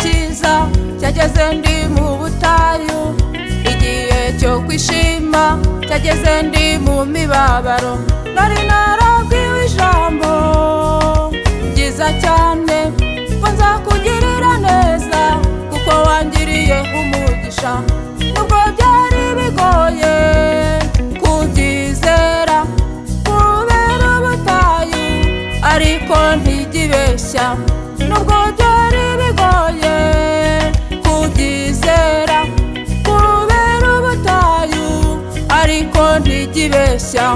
cyiza cyageze ndi mu butayu, igihe cyo kwishima cyageze ndi mu mibabaro. Nari narabwiwe ijambo ryiza cyane ko nzakugirira neza, kuko wangiriye umugisha. Nubwo byari bigoye kubyizera kubera ubutayu, ariko ntigibeshya. Nubwo byari bigoye kubyizera kubera ubutayu, ariko ntigibeshya.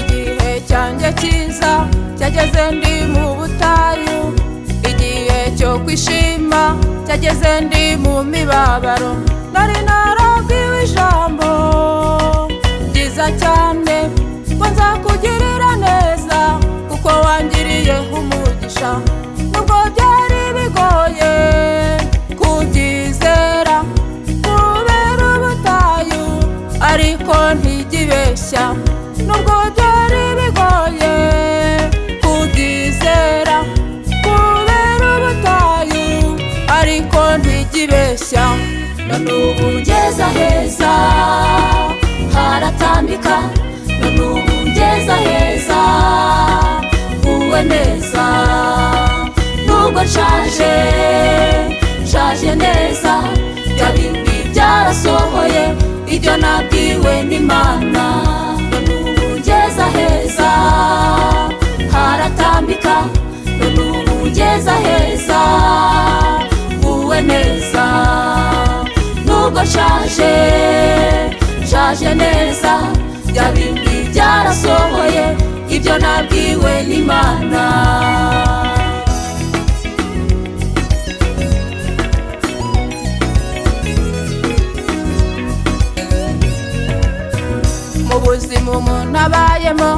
Igihe cyanjye cyiza cyageze ndi mu butayu, igihe cyo kwishima cyageze ndi mu mibabaro. Nari narabwiwe ijambo ryiza cyane ko nzakugirira neza, kuko wangiriye umugisha. Nubwo byari bigoye kubyizera kubera ubutayu, ariko ntigibeshya. Nubwo byari bigoye kubyizera kubera ubutayu, ariko ntigibeshya. None ubu ngeze heza haratambika, none ubu ngeze heza nguwe neza. Nubwo nshaje neza, bya bindi byarasohoye ibyo nabwiwe n'Imana. None ubu ngeze heza haratambika, none ubu ngeze heza nguwe neza. Nubwo nshaje neza, bya bindi byarasohoye ibyo nabwiwe n'Imana. Mu buzima umuntu abayemo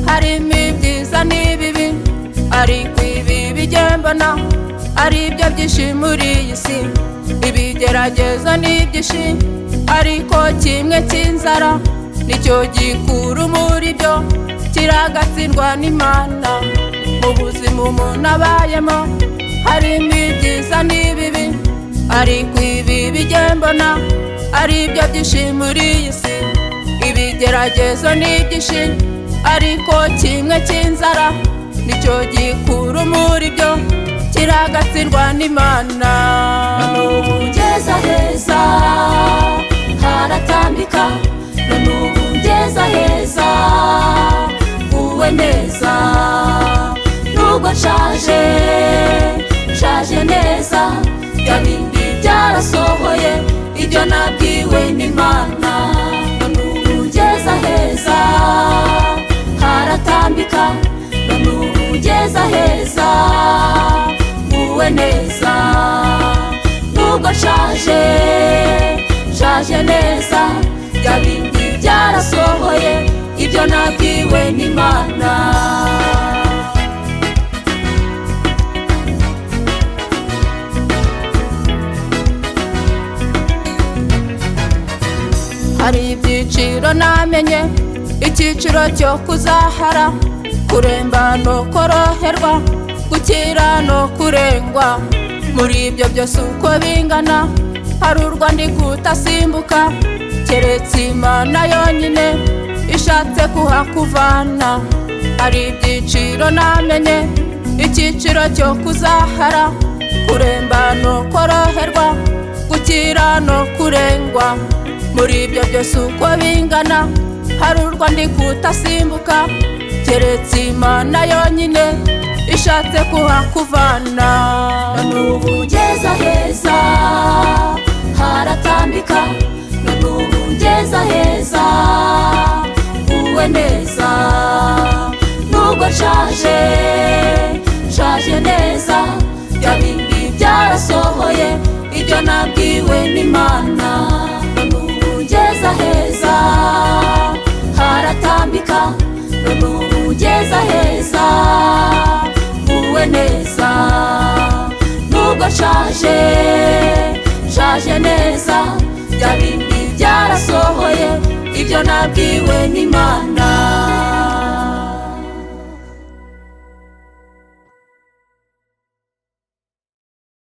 harimo ibyiza n'ibibi, ariko ibi bijyembona ari byo byinshi muri iyi si. Ibigeragezo n'ibyinshi, ariko kimwe cy'inzara nicyo gikuru muri byo, kiragatsindwa n'Imana. Mu buzima umuntu abayemo harimo ibyiza n'ibibi, ariko ibi bijyembona ari byo byinshi muri iyi si. Ibigeragezo n'ibyinshi, ariko kimwe cy'inzara nicyo gikuru muri byo, kiragatsindwa n'Imana. None ubu ngeze heza haratambika, none ubu ngeze heza nguwe neza. Nubwo nshaje neza, bya bindi byarasohoye ibyo nabwiwe n'Imana. None ubu ngeze heza haratambika, none ubu ngeze heza nguwe neza. Nubwo nshaje neza, bya bindi byarasohoye ibyo nabwiwe n'Imana. Hari ibyiciro namenye, icyiciro cyo kuzahara, kuremba no koroherwa, gukira no kurengwa. Muri ibyo byose uko bingana, hari urwa ndi kutasimbuka, keretse Imana yonyine ishatse kuhakuvana. Hari ibyiciro namenye, icyiciro cyo kuzahara, kuremba no koroherwa, gukira no kurengwa. Muri ibyo byose uko bingana, hari urwa ndi kutasimbuka, keretse Imana yonyine ishatse kuhakuvana. None ubu ngeze heza haratambika, none ubu ngeze heza nguwe neza. Nubwo nshaje neza, bya bindi byarasohoye ibyo nabwiwe n'Imana. None ubu ngeze heza haratambika, none ubu ngeze heza nguwe neza. Nubwo nshaje neza, bya bindi byarasohoye ibyo nabwiwe n'Imana.